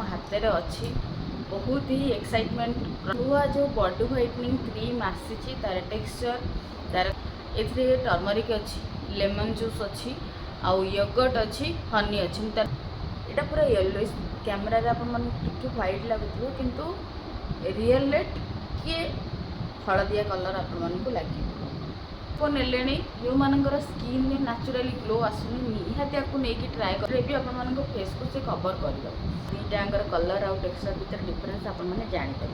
मो हाथ में अच्छी बहुत ही एक्साइटमेंट नुआ जो बॉडी व्हाइटनिंग क्रीम आसी तार टेक्सचर तार ए टर्मरिक अच्छी लेमन जूस अच्छी आउ योगर्ट अच्छी हनी अच्छी यहाँ पूरा येलो कैमेरा अपन व्हाइट लगुव किंतु रियल टे हलदिया कलर आपण लगे ने जो मानकर स्किन में नेचुराली ग्लो आसुनी निहाती आपको नहीं ट्राए कर भी आपण फेस को से कवर कर दुईटांगर कलर आउ टेक्सचर भीतर डिफरेंस आपण जापर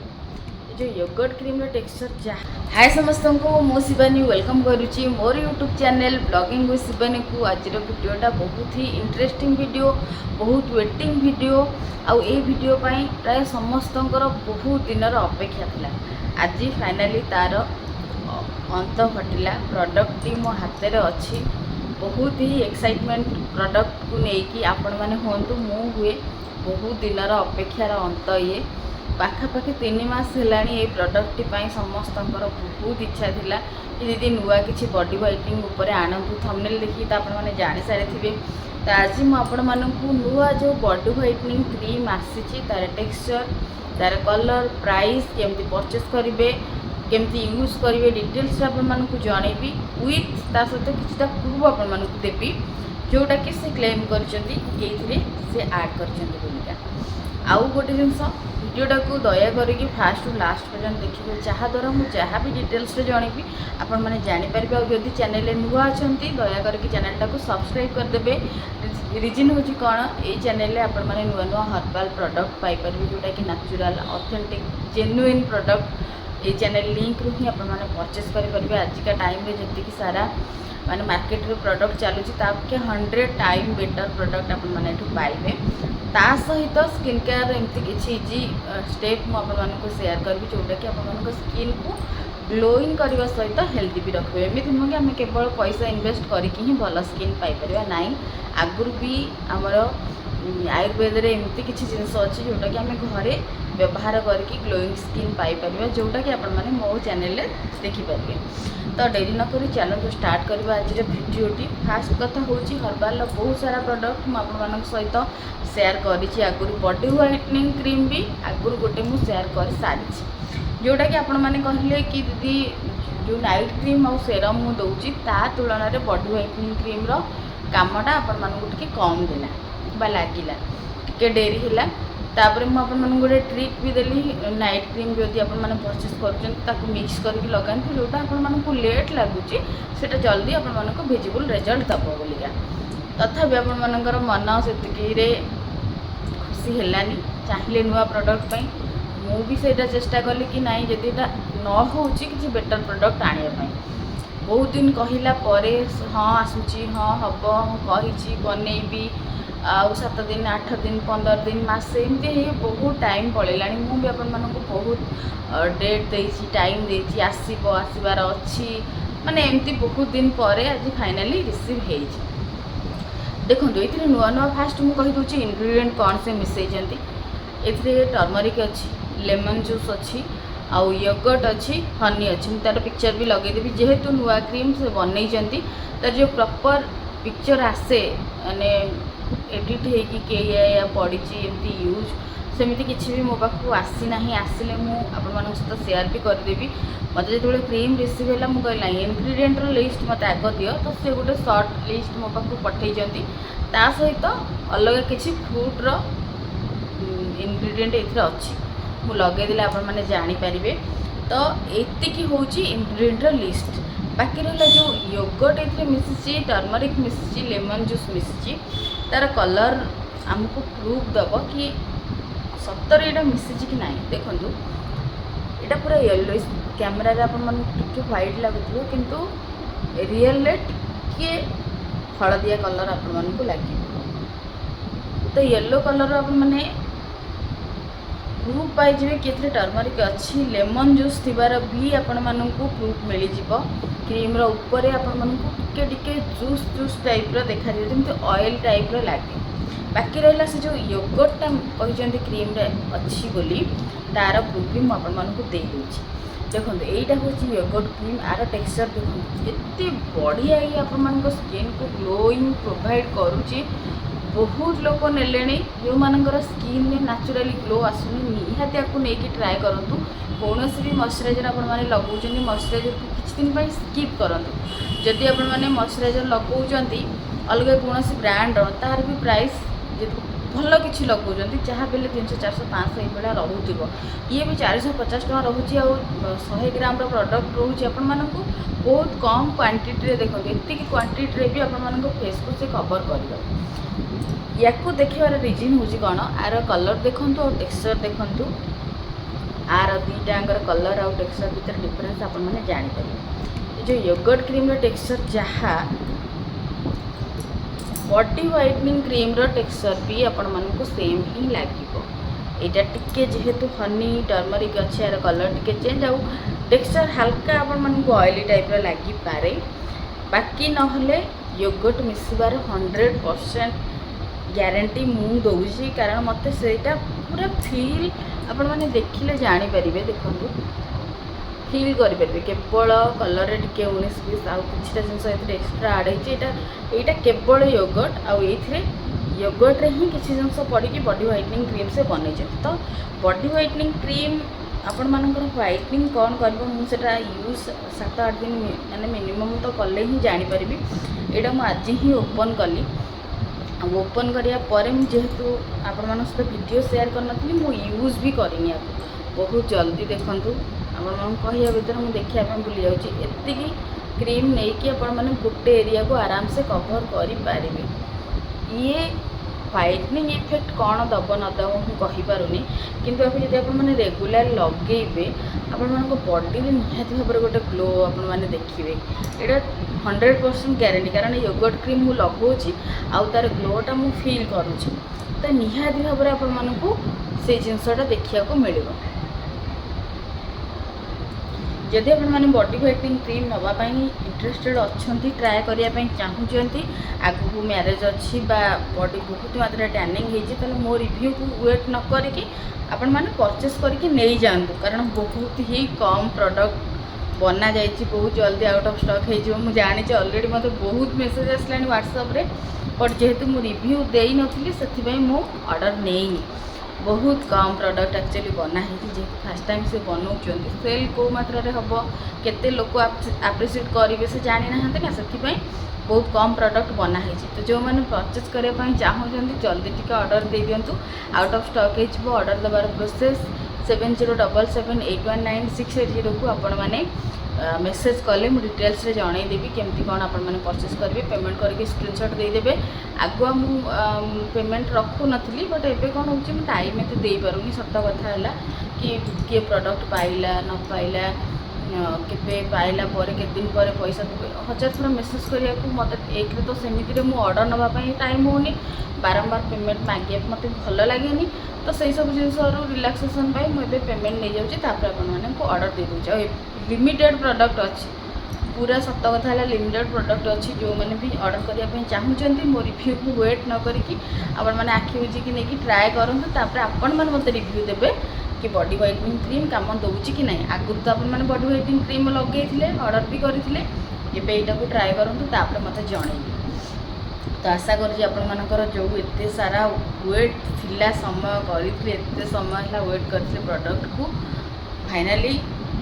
जो योगर्ट क्रीम टेक्सचर जहाँ हाय समस्त को मो शिवानी वेलकम करुच्ची मोर YouTube channel blogging with Shivani को आज वीडियोटा बहुत ही इंटरेस्टिंग वीडियो बहुत वेटिंग वीडियो आउ ए वीडियो प्राय समस्त बहुत दिन अपेक्षा था आज फाइनाली तार अंत घटिला प्रोडक्ट टी मो हाथ में अच्छी बहुत ही एक्साइटमेंट प्रोडक्ट को लेकिन आपण मैंने हूँ मु हुए बहुत दिन अपेक्षार अंत ये पाखापाखि 3 मास है ये प्रोडक्ट टी समस्त बहुत इच्छा थिला कि दीदी नुआ किसी बॉडी व्हाइटनिंग उपर आणतु थंबनेल देखी तो आपने जानी सारी तो आज मुझे नुआ जो बॉडी व्हाइटनिंग क्रीम आसी तार टेक्सचर तार कलर प्राइस केमती परचेस करेंगे केमती यूज करेंगे डिटेल्स आपको जनइबी विथ ता सहित किसी प्रूफ आपको देवी जोटा कि से क्लेम कर ऐड कर आउ गोटे जिनस वीडियोटा को दया करके फास्ट टू लास्ट पर्यंत देखिए जहाँद्वारा मुझे जहाँ भी डिटेल्स जनइबी आपण मैंने जानीपर आदि चैनल नुआ अच्छा दया करके चैनलटा को सब्सक्राइब करदे रिजन हूँ कौन ये चैनल आपण मैंने नुआ नुआ हर्बाल प्रोडक्ट पाइपर जोटा कि नेचुरल ऑथेंटिक जेन्युइन प्रोडक्ट ये चैनल लिंक रू ही आपने परचेस करेंगे आजिका टाइम रे जी सारा माने मार्केट रे प्रोडक्ट चलुची ताके 100 टाइम बेटर प्रोडक्ट आपण माने एठू पाइबे ता सहित स्किन केयर एमती किछि इजी स्टेप मु आपण को शेयर करबी जोटा कि आपण स्किन को ग्लोइंग करने सहित हेल्दी भी रखिए एमती नुह कि आम केवल पैसा इन्वेस्ट करके ही भल स्किन पाइपर ना आगुरी भी आमर आयुर्वेद रे एमती किछि जिनस अच्छी जोटा कि आम घरे व्यवहार करके ग्लोइंग स्किन पाइपर जोटा कि आपण मैंने मो चैनल देखिपारे तो डेरी न करी चैनल स्टार्ट करवा आज भिडियोटी फास्ट कथा हूँ हर्बाल बहुत सारा प्रोडक्ट मुझे सहित शेयर करी आगुरी बॉडी व्हाइटनिंग क्रीम भी आगुरी गोटे मुझे शेयर कर सारी जोटा कि आपण मैंने कहले कि दीदी जो नाइट क्रीम और सेरम मु दौची ता तुलन में बॉडी व्हाइटनिंग क्रीम रो कामटा आपण मानू टिके कम देला बा लागिला टिके डेरी हैला तापर मुझे गोटे ट्रिक भी देली नाइट क्रीम जदि आपने परचेस कर मिक्स करके लगाते जोटा आपको लेट लगुच से जल्दी आपको विजिबल रिजल्ट दब बोलिका तथापि आपर मन से खुशी है चाहिए नुआ प्रोडक्ट मु भी से चेष्टा कली कि नाई जदि न हो कि बेटर प्रोडक्ट आने बहुत दिन कहला हाँ आसूची हाँ हम कही बनईबी आउ 7 दिन 8 दिन 15 दिन मासे एमती बहुत टाइम पड़ेगा मुझे आपको बहुत डेट देती टाइम देती आसबार अच्छी माने एमती बहुत दिन पर आज फाइनाली रिसीव हो देखो ये नुआ नुआ फास्ट मुझे कहीदे इनग्रेडिएंट कौन से मिसईचंती ए टर्मरिक अच्छी लेमन जूस अच्छी आउ योगर्ट अच्छी हनी अच्छी तार पिक्चर भी लगेदेवी जेहेतु नुआ क्रीम से बनई तार जो प्रॉपर पिक्चर आसे माने एडिट हो पड़ी एमती यूज सेमती किसी भी मो पाखु आसी ना आसिले मुझे सहित शेयर भी करदेवी मत जो क्रीम रिसीव है मुझे कहना इनग्रेडिएंट लिस्ट मत आग दियो तो सी गोटे सर्ट लिस्ट मो पाखु पठे सहित अलग किसी फ्रूट्र इनग्रेडिएंट ये अच्छी मुझे लगेदेले आपने जानीपारे तो ये हूँ इनग्रेडिएंट लिस्ट बाकी रहा जो योगर्ट ये मिसी टर्मरिक मिसी लेमन जूस मिसी तार कलर आमको प्रूफ दब कि सतर यहाँ मिसी कि ना देखूँ यहाँ पूरा येलो कैमेरा आपके व्हाइट लगुव किंतु रियल टे हलदिया कलर आपको लगे तो येलो कलर आप मैंने प्रूफ पाइबे कि टर्मरिक अच्छी लेमन जूस थिबार भी आपण मानू प्रूफ मिल क्रीम ऊपर आपके जूस जूस टाइप देखा जमी ऑयल टाइप लगे बाकी रहा से जो योगर्टा कहते क्रीम रे अच्छी बोली तार प्रूफ भी मुझे देदी देखो यहाँ हूँ योगर्ट क्रीम आर टेक्सचर देखो एत बढ़िया ये आप स्किन को ग्लोइंग प्रोवाइड करुच्ची बहुत लोक ने जो मानकर स्किन में नेचुराली ग्लो आसुनी निहाती आपको नहीं ट्राए करूँ कौन भी मॉइस्चराइजर आपने लगाऊँ मॉइस्चराइजर को किसी दिन स्किप करूँ जदि आपने मॉइस्चराइजर लगाऊँ अलग कौन ब्रांड तार भी प्राइस भल कि लगाऊँ जहाँ भी 300 400 500 ये रोक ये भी 450 टका रोचे आ 100 ग्राम प्रोडक्ट रोचे आपण को बहुत कम क्वांटिटी देखो ये क्वांटिटी भी आपण फेस को से कवर कर या देखार रिजन हूँ कौन आर कलर देखूँ और टेक्सचर देखूँ आर दुईटांगर कलर आउ टेक्सचर भितर डिफरेंस आपण मैंने जानीपर जो योगर्ट क्रीम टेक्सचर जहाँ बॉडी व्हाइटनिंग क्रीम टेक्सचर भी आपण मानक सेम ही लगे यहाँ टिके जेहेतु हनी टर्मरिक अच्छे यार कलर टिके चेंज आउ टेक्सचर हल्का आपण मानक ऑयली टाइप लगी पारे बाकी नहले योगर्ट मिसबार 100% ग्यारंटी मु दूसरी कारण मत से पूरा फील आपण मैंने देखिले जानीपर देखो फील करेंगे केवल कलर टे 19-20 आउ कि जिनस एक्सट्रा आड होता केवल योगर्ट आउ ये योगर्ट रे ही किसी जिनस पड़ी बॉडी व्हाइटनिंग क्रीम से बन तो बॉडी व्हाइटनिंग क्रीम आपण मानकर व्हाइटनिंग कौन कर मुझा यूज 7-8 दिन मैंने मिनिमम तो कले ही जानीपर यहाँ मुझे आज ही ओपन कली ओपन कराया जेहेतु आपण मान सहित वीडियो शेयर करनी मु यूज भी करनी बहुत जल्दी देखूँ आपण कहिया भर मुझे देखा भूली जाती क्रीम नहीं कि मैंने गोटे एरिया को आराम से कवर करें ये व्हाइटनिंग इफेक्ट कौन दब न दब मुझे कहीपरूनी किंतु जब आपने रेगुलर लगेबे आपण बॉडी में निहाती भाव में गोटे ग्लो आपने देखिए यहाँ 100% ग्यारंटी कारण योगर्ट क्रीम मु लगाऊँ आउ तार ग्लोटा मु फील करुँची तो निहाती भाव में आपण मानक से जिनसटा देखा मिल जदि आपने बॉडी व्हाइटनिंग क्रीम नापी इंटरेस्टेड अच्छा ट्राए करने चाहूँगी आगू मैरेज अच्छी बॉडी बहुत मात्रा टैनिंग होती मो रिव्यू को वेट न करके आपण मैंने परचेस करके नहीं जातु कारण बहुत ही कम प्रोडक्ट बना जाइए बहुत जल्दी आउट ऑफ स्टॉक हो जानी अलरेडी मत बहुत मेसेज आसला व्हाट्सएप रे बट जेहेतु मु रिव्यू दे नी से मु ऑर्डर नहीं बहुत कम प्रोडक्ट एक्चुअली बना है फास्ट टाइम से बनाऊँ सेल को मात्रा हम केते लोक आप्रिशिएट करेंगे से जानी ना से बहुत कम प्रोडक्ट बना है तो जो मैंने परचेस करने चाहूँगी जल्दी टी ऑर्डर दे दिंतु आउट ऑफ स्टॉक हो ऑर्डर देवार प्रोसेस 7077819680 को आपण मैंने मेसेज कले मुझे डिटेल्स रे जनईदेवी केमती कौन आप परचेस करेंगे पेमेंट करके स्क्रीनशॉट देदेवे आगुआ मु पेमेंट रखु नी बट एबे कौन हो टाइम एत दे पारुनी सत कथा है कि किए प्रोडक्ट पाइला न पाइला केबे पाइला पर केते दिन पर पैसा 1000 थोड़ा मेसेज करिया को मत एक तो सेमिति मु ऑर्डर नवाई टाइम होनी बारंबार पेमेंट मागे मत भल लगे तो सही सब जिन रिलैक्सेशन मुझे पेमेंट नहीं जाऊँगी ऑर्डर दे दूँ लिमिटेड प्रोडक्ट अच्छी पूरा सत कथा है लिमिटेड प्रोडक्ट अच्छी जो मैंने भी ऑर्डर करने चाहूँगी मो रिव्यू को वेट न करके आपण आखि बुझी नहीं ट्राए करूँ आपण मैंने मत रिव्यू देवे कि बॉडी व्हाइटनिंग क्रीम काम दूची कि नहीं आगुरी तो आपने बॉडी व्हाइटनिंग क्रीम लगे ऑर्डर भी करते यहाँ को ट्राए करूँ मत जनइबे तो आशा कर जो एत सारा वेट थिला समय करते समय है वेट करते प्रोडक्ट को फाइनाली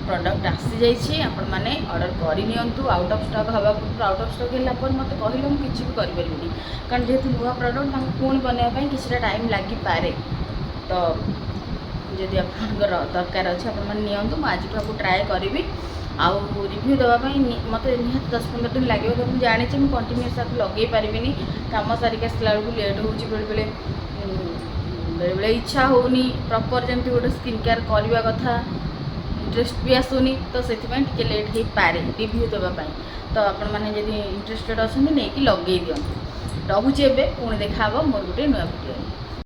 प्रोडक्ट आसी जाइए आपण मैंने ऑर्डर करनी आउट ऑफ स्टॉक हवा आउट ऑफ स्टॉक है मत कहले मुझे किसी भी करें कारण जेहेतु नुआ प्रोडक्ट पुणी बनवाई किसी टाइम लगी पारे तो जदि आप दरकार अच्छे आपने आज आपको ट्राए करी आउ रिव्यू देवाई मत निहत 10-15 दिन लगे तो मुझे जानी मुझे कंटिन्यूस लगे पारिनी कम सारिक आसला बेलू लेट हो बेले बेले इच्छा होनी प्रॉपर जमी गोटे स्किन केयर करवा कथा इंटरेस्ट भी आसुनी तो से लेट हो पारे रिव्यू देवाई तो आपण मैंने जब इंटरेस्टेड अच्छा नहीं कि लगे दिखाँ रोचे पुणी देखा मोर गोटे नुआ वीडियो।